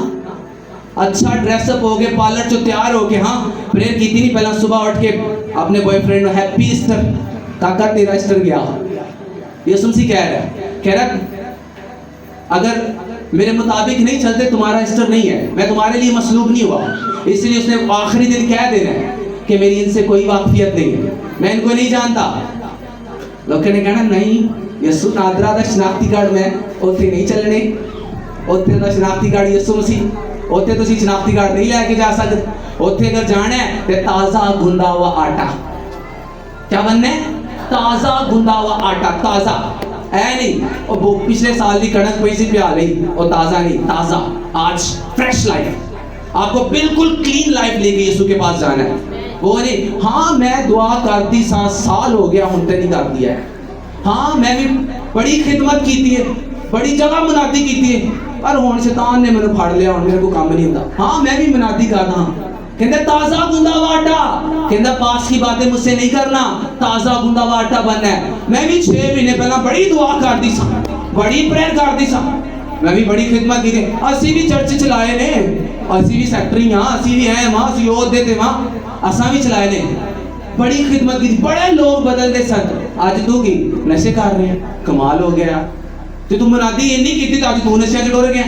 अच्छा ड्रेसअप हो गए, पार्लर चो तैयार हो के, हाँ प्रेयर की नहीं पहला सुबह उठ के अपने बॉयफ्रेंड में हैप्पी ईस्टर, काका तेरा ईस्टर गया। यीशु मसीह कह रहा अगर मेरे मुताबिक नहीं चलते तुम्हारा ईस्टर नहीं है, मैं तुम्हारे लिए मसलूब नहीं हुआ, इसलिए उसने आखिरी दिन कह देना है कि मेरी इनसे कोई वाकफियत नहीं है, मैं इनको नहीं जानता। लोगों ने कहना नहीं यीशु नादरा दा शनाख्ती कार्ड में उत्थे नहीं चलने, उत्थे दा शनाख्ती कार्ड यीशु मसीह, उत्थे तुसी शनाख्ती कार्ड नहीं लेके जा सकते, उत्थे अगर जाना है तो ताजा गुंदा हुआ आटा, क्या बनना है? ताजा गुंदा हुआ आटा, ताजा है नहीं और वो पिछले साल की कणक पई सी पिया नहीं, और ताजा नहीं, ताजा आज फ्रेश लाइफ, आपको बिल्कुल क्लीन लाइफ लेके यीशु के पास जाना है। वो नहीं हाँ मैं दुआ करती साल हो गया हूं नहीं कर दिया है, हाँ मैं भी बड़ी खिदमत की थी, बड़ी जगह मुनादी की थी, पर हुण शैतान ने मैंने फड़ लिया, हुण मेरे को काम नहीं होता। हाँ मैं भी मुनादी करदा हां, कहंदा ताजा गुंदा हुआ आटा, कहंदा पास की बातें मुझसे नहीं करना, ताजा गुंदा हुआ आटा बनना है। मैं भी 6 महीने पहला बड़ी दुआ करती सा, बड़ी प्रेयर करती सा, मैं भी बड़ी खिदमत की थी, असी भी चर्च चलाए ने, असी भी सैक्टरी हां, असी भी हैं वहां, असी योद्धे थे वहां, असा भी चलाए ने, बड़ी खिदमत की, बड़े लोग बदलते सन। आज तू की नशे कर रहे हैं, कमाल हो गया, तो तू मुनादी ये नहीं की थी, आज तू नशे च डोर गया।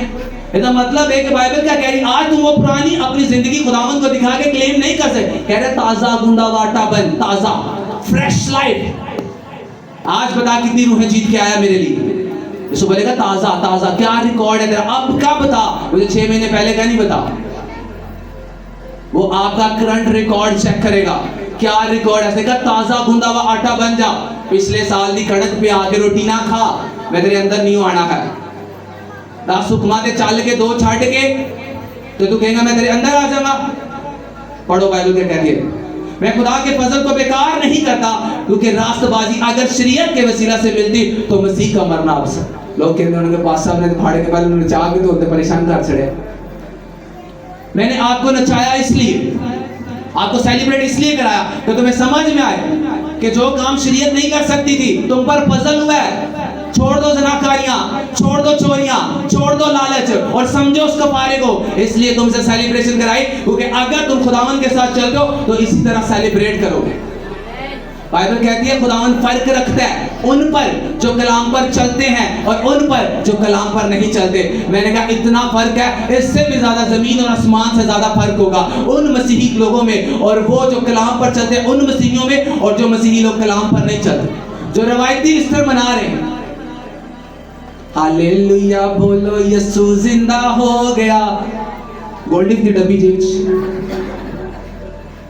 इसका मतलब है कि बाइबल क्या कह रही, आज तुम वो पुरानी अपनी जिंदगी खुदावंद को दिखा के क्लेम नहीं कर सकते, कह रहे ताजा गुंदा हुआ आटा बन, ताजा फ्रेश लाइफ। आज बता कितनी रूहें जीत के आया मेरे लिए, यीशु बोलेगा ताजा ताजा, क्या रिकॉर्ड है तेरा, अब क्या बता, मुझे 6 महीने पहले का नहीं बता, वो आपका करंट रिकॉर्ड चेक करेगा, क्या रिकॉर्ड है, देखा ताजा गुंदा हुआ आटा बन जा, पिछले साल की कणक पे आके रोटी ना खा, मैं तेरे अंदर नहीं आना है, 10 हुक्मां ते चल के 2 छड़ के तो तू कहेगा मैं तेरे अंदर आ जाऊंगा। पढ़ो बाइबल क्या कहती है, मैं खुदा के फजल को बेकार नहीं करता, क्योंकि रास्तबाजी अगर शरीयत के वसीला से मिलती तो मसीह का मरना अवसर। लोग कहते हैं उनके पास साहब ने तो फाड़े के पहले उन्होंने चाह के तो होते परेशान कर छड़े। मैंने आपको नचाया इसलिए, आपको सेलिब्रेट इसलिए कराया कि तुम्हें समझ में आए कि जो काम शरीयत नहीं कर सकती थी तुम पर फजल हुआ है। छोड़ दो जनाकारियां, छोड़ दो चोरियां, छोड़ दो लालच और समझो उस कफारे को, इसलिए तुमसे सेलिब्रेशन कराई, क्योंकि अगर तुम खुदावन के साथ चलते हो तो इसी तरह सेलिब्रेट करोगे। बाइबल कहती है खुदावन फर्क रखता है उन पर जो कलाम पर चलते हैं और उन पर जो कलाम पर नहीं चलते। मैंने कहा इतना फर्क है, इससे भी ज्यादा जमीन और आसमान से ज्यादा फर्क होगा उन मसीही लोगों में और वो जो कलाम पर चलते हैं उन मसीहियों में, और जो मसीही लोग कलाम पर नहीं चलते, जो रवायती ईस्टर मना रहे हैं। हालेलुया बोलो यीशु जिंदा हो गया, गोल्डी दी डब्बी जी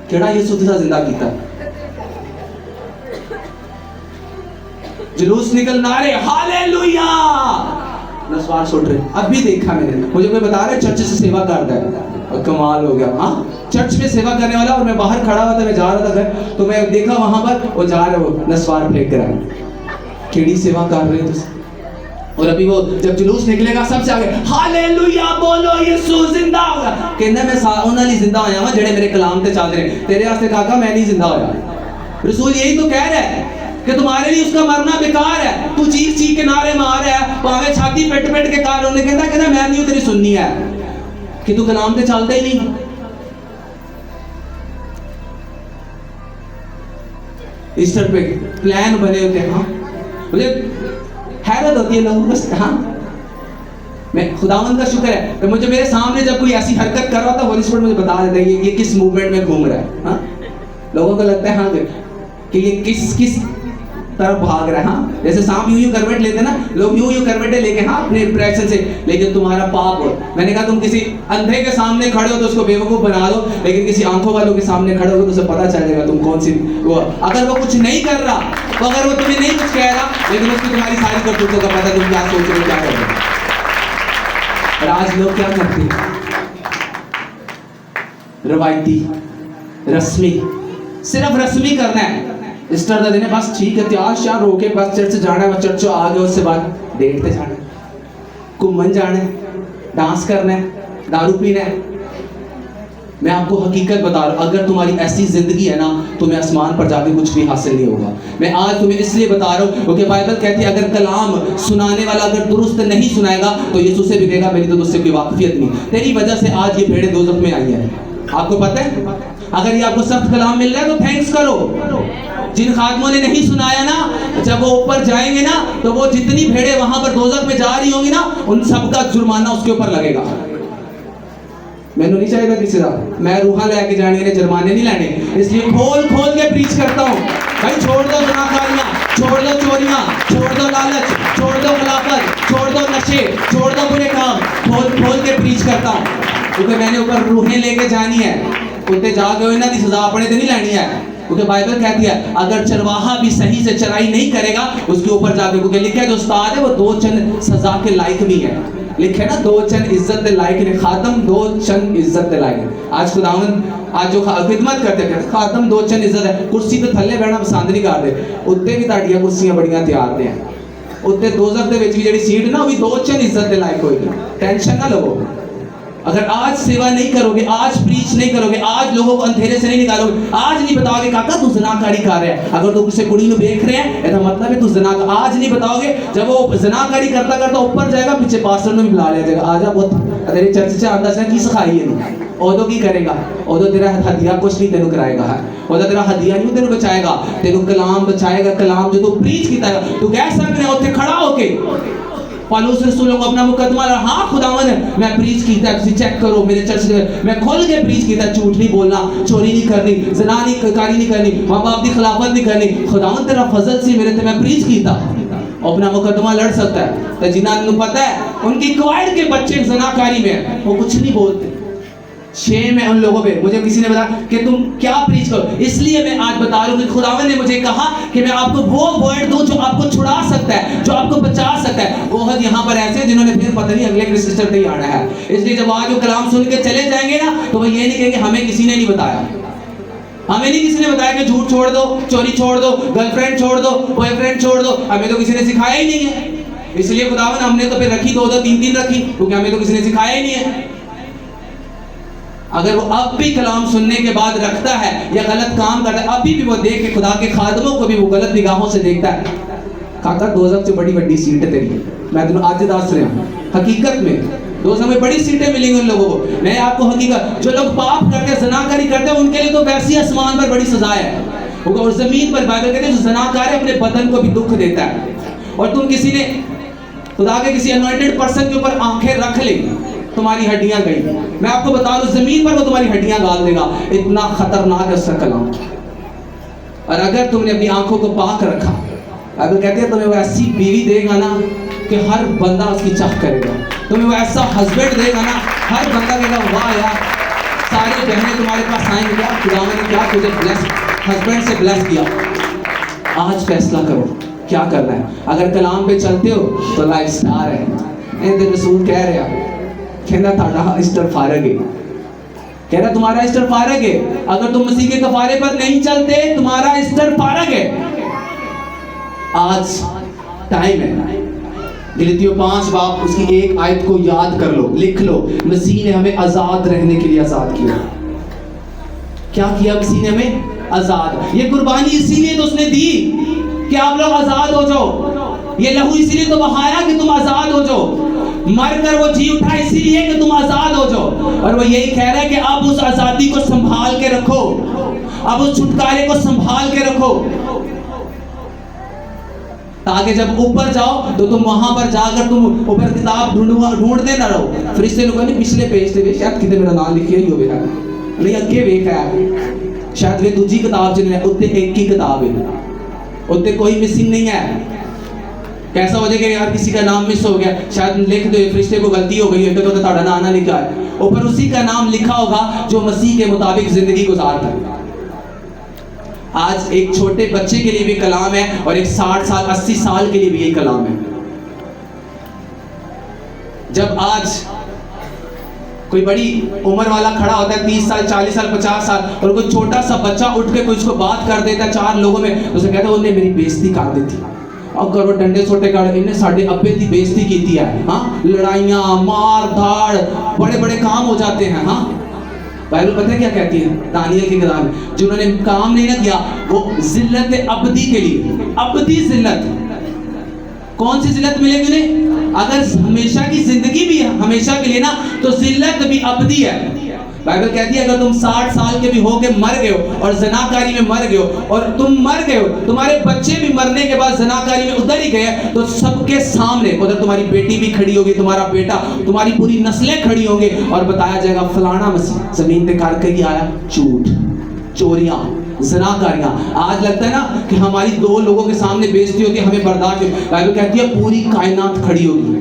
केड़ा यीशु तुसा जिंदा कीता, जुलूस निकल नारे हालेलुया नसवार सुट रहे। अभी देखा मैंने, मुझे कोई बता रहा है चर्च से सेवा करता है, और कमाल हो गया। हाँ चर्च में सेवा करने वाला, और मैं बाहर खड़ा हुआ था, मैं जा रहा था घर, तो मैं देखा वहां पर वो जा रहे हो नसवार फेंक रहा है, केड़ी सेवा कर रहे हो। और अभी वो जब जुलूस निकलेगा सबसे आगे हालेलुया बोलो यीशु जिंदा होगा, कहंदा मैं उन्हां लिए जिंदा होया वां जेड़े मेरे कलाम ते चल रहे, तेरे वास्ते काका मैं नहीं जिंदा होया। रसूल यही तो कह रहा है कि तुम्हारे लिए उसका मरना बेकार है, तू चीख चीख के नारे मार रहा है, भावे छाती पेट पेट के कार होने, कहता मैं नहीं तेरी सुननी है कि तू कलाम ते चलता ही नहीं। ईस्टर पे प्लान बने होते हैं। हाँ मुझे हैरत होती है लोगों को। हाँ मैं खुदावंद का शुक्र है कि मुझे मेरे सामने जब कोई ऐसी हरकत कर रहा था होली स्पिरिट मुझे बता देता है ये किस मूवमेंट में घूम रहा है। हाँ लोगों को लगता है हाँ कि ये किस तरफ भाग रहा है। हाँ जैसे सांप यूं करवट लेते ना, लोग यूं करवटें लेके हाँ अपने इंप्रेशन से, लेकिन तुम्हारा पाप हो। मैंने कहा तुम किसी अंधे के सामने खड़े हो तो उसको बेवकूफ बना दो, लेकिन किसी आंखों वालों के सामने खड़े हो तो उसे पता चलेगा तुम कौन सी वो, अगर वो कुछ नहीं कर रहा तो अगर वो तुम्हें नहीं कुछ कह रहा लेकिन उसकी तुम्हारी सारी करतूतों का पता तुम क्या सोच रहे हो क्या कर रहे हो। और आज लोग क्या करते हैं, रवायती रस्मी, सिर्फ रस्मी करना है। ईस्टर का दिन है, बस ठीक है, तैयार श्यार होके बस चर्च जाना है, बस चर्च आ गए, उससे बाद डेट पे जाना है, घूमन जाना है, डांस करना है, दारू पीना है। मैं आपको हकीकत बता रहा हूँ, अगर तुम्हारी ऐसी जिंदगी है ना, तुम्हें आसमान पर जाके कुछ भी हासिल नहीं होगा। मैं आज तुम्हें इसलिए बता रहा हूँ क्योंकि बाइबल कहती है अगर कलाम सुनाने वाला अगर दुरुस्त नहीं सुनाएगा तो यीशु से भी कहेगा मेरी तो तुझसे कोई वाकफियत नहीं, तेरी वजह से आज ये भेड़ें दोज़ख में आई हैं। आपको पता है, अगर ये आपको सख्त कलाम मिल रहा है तो थैंक्स करो। जिन खादमों ने नहीं सुनाया ना, जब वो ऊपर जाएंगे ना, तो वो जितनी भेड़ें वहां पर दोज़ख में जा रही होंगी ना, उन सबका जुर्माना उसके ऊपर लगेगा। मैंने नहीं चाहिए किसी का, मैं रूहां लेके जाने ने जुर्माने नहीं लेने, इसलिए खोल खोल के प्रीच करता हूँ। भाई छोड़ दो गुनाहगारियां, छोड़ दो चोरियां, छोड़ दो लालच, छोड़ दो खिलाफत, छोड़ दो नशे, छोड़ दो बुरे काम, खोल खोल के प्रीच करता हूँ। क्योंकि मैंने ऊपर रूहें लेके जानी है, उत्ते जाके इन्हां दी सजा अपने ते नहीं लेनी है। क्योंकि बाइबल कहती है अगर चरवाहा भी सही से चराई नहीं करेगा उसके ऊपर जाके, क्योंकि लिखा है जो उस्ताद है वो 2 चंद सजा के लायक भी है। लिखे ना 2 चंद इज्जत के लायक ने, खादम 2 चंद इज्जत के लायक। आज खुदावन आज जो खिदमत करते खादम 2 चंद इज्जत है। कुर्सी ते थल्ले बैठना पसंद नहीं करते, उत्ते भी ताड़ियां कुर्सियां बड़ियां तैयार ने, उत्ते दोज़ख दे विच भी जेहड़ी सीट ना वो भी 2 चंद इज्जत के लायक होएगी। टेंशन ना लो। अगर आज सेवा नहीं करोगे, आज प्रीच नहीं करोगे, आज लोगों को अंधेरे से नहीं निकालोगे, आज नहीं बताओगे काका तू ज़नाकारी कर रहा है, अगर तू किसी कुड़ी को देख रहे हैं इसका मतलब है तू ज़ना, आज नहीं बताओगे। जब वो ज़नाकारी करता करता ऊपर जाएगा, पीछे पास्टर ने भी बुला लिया जाएगा, आजा बहुत तेरे चर्च से आंदा से की सिखाई है, ओदो की करेगा, ओदो तेरा हदिया कुछ नहीं तेनू कराएगा है, ओदो तेरा हदिया नहीं तेनू बचाएगा, तेनू कलाम बचाएगा। कलाम जो तू प्रीच कीता है, तू कह सकते हैं उत्थे खड़ा होके पौलुस रसूल को अपना मुकदमा लड़ा, हाँ खुदावन मैं प्रीच कीता है, चेक करो मेरे चर्च में मैं खोल के प्रीच कीता, झूठ नहीं बोलना, चोरी नहीं करनी, ज़ना नहीं कारी नहीं करनी, माँ बाप की खिलाफत नहीं करनी, खुदावन तेरा फजल से मेरे ते मैं प्रीच कीता, अपना मुकदमा लड़ सकता है। तो जिन्हें पता है उनकी क्वाइड के बच्चे ज़नाकारी में वो कुछ नहीं बोलते, शेम है उन लोगों पे। मुझे किसी ने बताया कि तुम क्या प्रीच करो, इसलिए मैं आज बता रहा हूँ कि खुदावन ने मुझे कहा कि मैं आपको वो वर्ड दूं जो आपको छुड़ा सकता है, जो आपको बचा सकता है। बहुत यहाँ पर ऐसे हैं जिन्होंने फिर पता नहीं अगले क्रिसमस पे ही आना है, इसलिए जब आज वो कलाम सुन के चले जाएंगे ना तो वो ये नहीं कहेंगे हमें किसी ने नहीं बताया, हमें नहीं किसी ने बताया कि झूठ छोड़ दो, चोरी छोड़ दो, गर्लफ्रेंड छोड़ दो, बॉयफ्रेंड छोड़ दो, हमें तो किसी ने सिखाया ही नहीं है। इसलिए खुदावन हमने तो फिर रखी 2-2 3-3 रखी, क्योंकि हमें तो किसी ने सिखाया ही नहीं है। अगर वो अब भी कलाम सुनने के बाद रखता है या गलत काम करता है, अभी भी वो देख के खुदा के खादमों को भी वो गलत निगाहों से देखता है, काका दोज़ख से बड़ी बड़ी सीट है तेरी, मैं तुम्हें आज दस रहा हूँ, हकीकत में दोज़ख में बड़ी सीटें मिलेंगी उन लोगों को। मैं आपको हकीकत, जो लोग पाप करते हैं, ज़नाकारी करते हैं, उनके लिए तो वैसी आसमान पर बड़ी सजा है, और जमीन पर बाइबल कहते हैं जो ज़नाकार है अपने बदन को भी दुख देता है। और तुम किसी ने खुदा के किसी अनॉइंटेड पर्सन के ऊपर आंखें रख ले, तुम्हारी हड्डियां गई, मैं आपको बता दूं जमीन पर वो तुम्हारी हड्डियां गाल देगा, इतना खतरनाक है उसका कलाम। और अगर तुमने अपनी आंखों को पाक रखा, अगर कहते हैं तुम्हें वो ऐसी बीवी देगा ना कि हर बंदा उसकी चाह करेगा, तुम्हें वो ऐसा हस्बैंड देगा ना हर बंदा कहेगा वाह यार, सारी बहनें तुम्हारे पास आएंगी, क्या खुदा ने क्या तुझे ब्लेस हस्बैंड से ब्लेस किया। आज फैसला करो क्या करना है। अगर कलाम पे चलते हो तो लाइफ स्टार है, ए रसूल कह रहे हैं, कहना ताड़ा ईस्टर फारग है, कह रहा तुम्हारा ईस्टर फारग है। अगर तुम मसीह के कफारे पर नहीं चलते तुम्हारा ईस्टर फारग है। आज टाइम है, गलतियों 5 बाब उसकी 1 आयत को याद कर लो, लिख लो। मसीह ने हमें आजाद रहने के लिए आजाद किया। क्या किया मसीह ने हमें? आजाद। ये कुर्बानी इसीलिए तो उसने दी कि आप लोग आजाद हो जाओ। ये लहू इसीलिए तो बहाया कि तुम आजाद हो जाओ। मरकर वो जी उठा इसीलिए कि तुम आजाद हो जाओ। और वो यही कह रहा है कि आप उस आजादी को संभाल के रखो, अब उस छुटकारे को संभाल के रखो, ताकि जब ऊपर जाओ तो तुम वहां पर जाकर तुम ऊपर किताब ढूंढते ना रहो। फरिश्ते लोगों ने पिछले पेज पे शायद कितने मेरा नाम लिखिया ही होगा, नहीं अगे वेखा है, शायद वे दूसरी किताब च उत्ते एक ही किताब है, उत्ते कोई मिसिंग नहीं है। कैसा हो जाएगा यार किसी का नाम मिस हो गया, शायद लिख दो फरिश्ते को गलती हो गई है तो ताड़ा नाम ना लिखा है, ऊपर उसी का नाम लिखा होगा जो मसीह के मुताबिक जिंदगी गुजारता है। आज एक छोटे बच्चे के लिए भी कलाम है और एक 60 साल 80 साल के लिए भी यही कलाम है। जब आज कोई बड़ी उम्र वाला खड़ा होता है 30 साल 40 साल 50 साल, और कोई छोटा सा बच्चा उठ के कोई उसको बात कर देता है 4 लोगों में, तो उसे कहते हैं उन्हें मेरी बेइज्जती कर दी थी। अब करो डंडे छोटे कर, इन्हें साढ़े अब्बे की बेइज्जती की थी है। हाँ, लड़ाइयाँ मार धाड़ बड़े बड़े काम हो जाते हैं। हाँ, बाइबल पता है क्या कहती है दानियल की किताब में, जिन्होंने काम नहीं ना किया वो जिल्लत अबदी के लिए, अबदी जिल्लत। कौन सी जिल्लत मिलेगी उन्हें? अगर हमेशा की जिंदगी भी है हमेशा के लिए ना, तो जिल्लत भी अबदी है। बाइबल कहती है अगर तुम 60 साल के भी हो के मर गए हो और जनाकारी में मर गए हो, और तुम मर गए हो, तुम्हारे बच्चे भी मरने के बाद जनाकारी में उधर ही गए, तो सबके सामने उधर तुम्हारी बेटी भी खड़ी होगी, तुम्हारा बेटा, तुम्हारी पूरी नस्लें खड़ी होंगे, और बताया जाएगा फलाना मसीह जमीन पे करके ही आया। झूठ, चोरियां, ज़नाकारियां। आज लगता है ना कि हमारी 2 लोगों के सामने बेइज्जती होती है, हमें बर्दाश्त नहीं। बाइबल कहती है पूरी कायनात खड़ी होगी,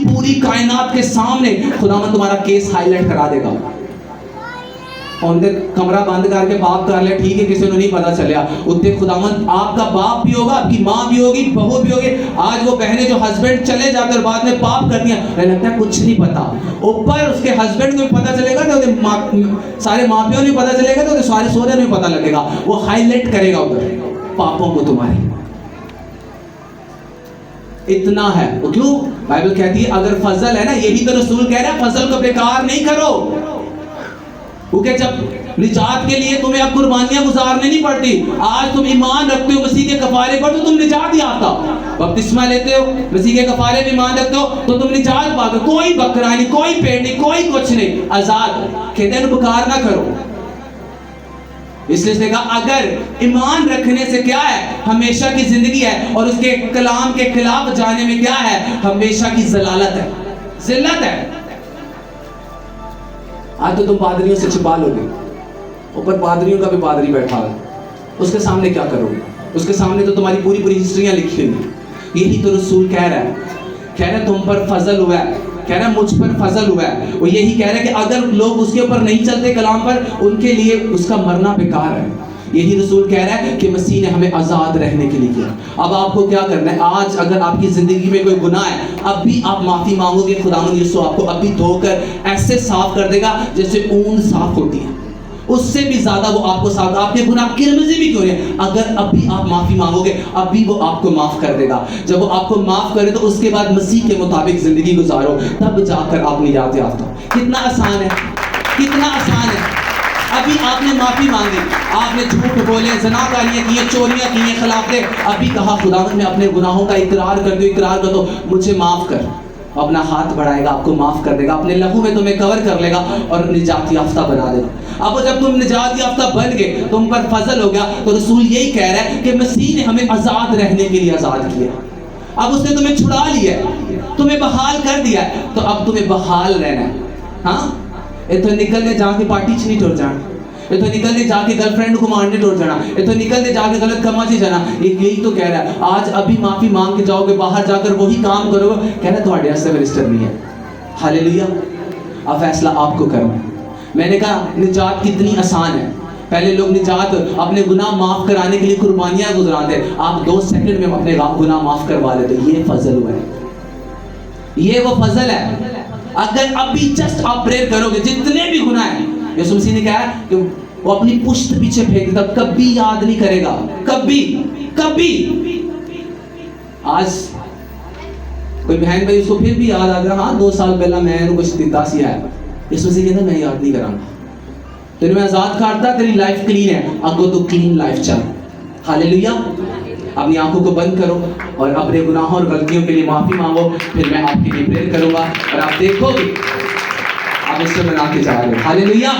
पूरी कायनात के सामने खुदावंद तुम्हारा केस हाईलाइट करा देगा। उनके कमरा बंद करके बाप कर ले, ठीक है, किसी को नहीं पता चलिया, उत्ते खुदावंद आपका बाप भी होगा, आपकी माँ भी होगी, बहू भी होगी। आज वो बहनें जो हस्बैंड चले जाते और बाद में पाप करती हैं, लगता है कुछ नहीं पता, ऊपर उसके हस्बैंड को भी पता चलेगा तो सारे माँ प्यों नहीं पता चलेगा, तो सारे सोने में पता लगेगा। वो हाईलाइट करेगा उधर पापों को तुम्हारे। इतना है वो क्यों? बाइबल कहती है अगर फजल है ना, यही तो रसूल कह रहा है, फजल को बेकार नहीं करो, क्योंकि जब निजात के लिए तुम्हें अब कुर्बानियां गुजारनी नहीं पड़ती। आज तुम ईमान रखते हो मसीह के कफारे पर, तो तुम निजात याफ्ता। बपतिस्मा लेते हो, मसीह के कफारे में ईमान रखते हो, तो तुम निजात पाते हो। कोई बकरा नहीं, कोई पेड़ नहीं, कोई कुछ नहीं, आजाद। कहते हैं बेकार ना करो। इसलिए कहा अगर ईमान रखने से क्या है, हमेशा की जिंदगी है, और उसके कलाम के खिलाफ जाने में क्या है, हमेशा की जलालत है, जिल्लत है। आज तो तुम पादरियों से छुपा लोगे, ऊपर पादरियों का भी पादरी बैठा है, उसके सामने क्या करोगे? उसके सामने तो तुम्हारी पूरी हिस्ट्रियां लिखी हुई। यही तो रसूल कह रहा है तुम पर फजल हुआ है, कह रहा है मुझ पर फजल हुआ है। वो यही कह रहा है कि अगर लोग उसके ऊपर नहीं चलते कलाम पर, उनके लिए उसका मरना बेकार है। यही रसूल कह रहा है कि मसीह ने हमें आज़ाद रहने के लिए किया। अब आपको क्या करना है? आज अगर आपकी ज़िंदगी में कोई गुनाह है, अब भी आप माफ़ी मांगोगे, खुदावंद यीशु आपको अभी धोकर ऐसे साफ कर देगा जैसे ऊन साफ होती है, उससे भी ज़्यादा वो आपको साफ। आपके गुनाह किरमिज़ी भी क्यों नहीं, अगर अभी आप माफ़ी मांगोगे, अभी वो आपको माफ़ कर देगा। जब वो आपको माफ़ करे तो उसके बाद मसीह के मुताबिक ज़िंदगी गुजारो, तब जाकर आप निजात याफ्ता हो। कितना आसान है, कितना आसान है। अभी आपने माफी मांगी, आपने झूठ बोले, ज़नाकारियां की, चोरियां की, खिलाफते, अभी कहा खुदावंद मैं अपने गुनाहों का इकरार कर दो, मुझे माफ कर। अपना हाथ बढ़ाएगा, आपको माफ कर देगा, अपने लहू में तुम्हें कवर कर लेगा और निजात याफ्ता बना देगा। अब जब तुम निजात याफ्ता बन गए, तुम पर फजल हो गया, तो रसूल यही कह रहा है कि मसीह ने हमें आजाद रहने के लिए आजाद किया। अब उसने तुम्हें छुड़ा लिया, तुम्हें बहाल कर दिया, तो अब तुम्हें बहाल रहना है। हाँ, इतो निकलने जाके पार्टी च नहीं टुर जाना, इतो निकलने जाके गर्लफ्रेंड को मारने टुर जाना, इतो निकलने जाके गलत कमा से जाना। यही तो कह रहा है। आज अभी माफी मांग के जाओगे, बाहर जाकर वही काम करोगे, कह रहा है तुम्हारे वास्ते रजिस्टर नहीं है। हालेलुया। अब फैसला आपको करो। मैंने कहा निजात कितनी आसान है। पहले लोग निजात अपने गुनाह माफ कराने के लिए कुर्बानियां गुजराते, आप 2 सेकंड में अपने गुनाह माफ करवा लेते। ये फजल हुआ है, ये वो फजल है। अगर अभी जस्ट आप प्रेयर करोगे, जितने भी गुनाह हैं, यीशु मसीह ने कहा कि वो अपनी पुश्त पीछे फेंक देता, कभी याद नहीं करेगा, कभी कभी। आज कोई बहन भाई उसको फिर भी याद आ गया, हाँ 2 साल पहला मैं कुछ दिता सी है, यीशु मसीह कहता मैं याद नहीं करांगा, तेरे मैं आजाद करता, तेरी लाइफ क्लीन है, अगो तो क्लीन लाइफ चल। हालेलुया। अपनी आंखों को बंद करो और अपने गुनाहों और गलतियों के लिए माफी मांगो, फिर मैं आपके लिए प्रेयर करूंगा और आप देखोगे आप इससे बना के जा रहे हो। हालेलुया।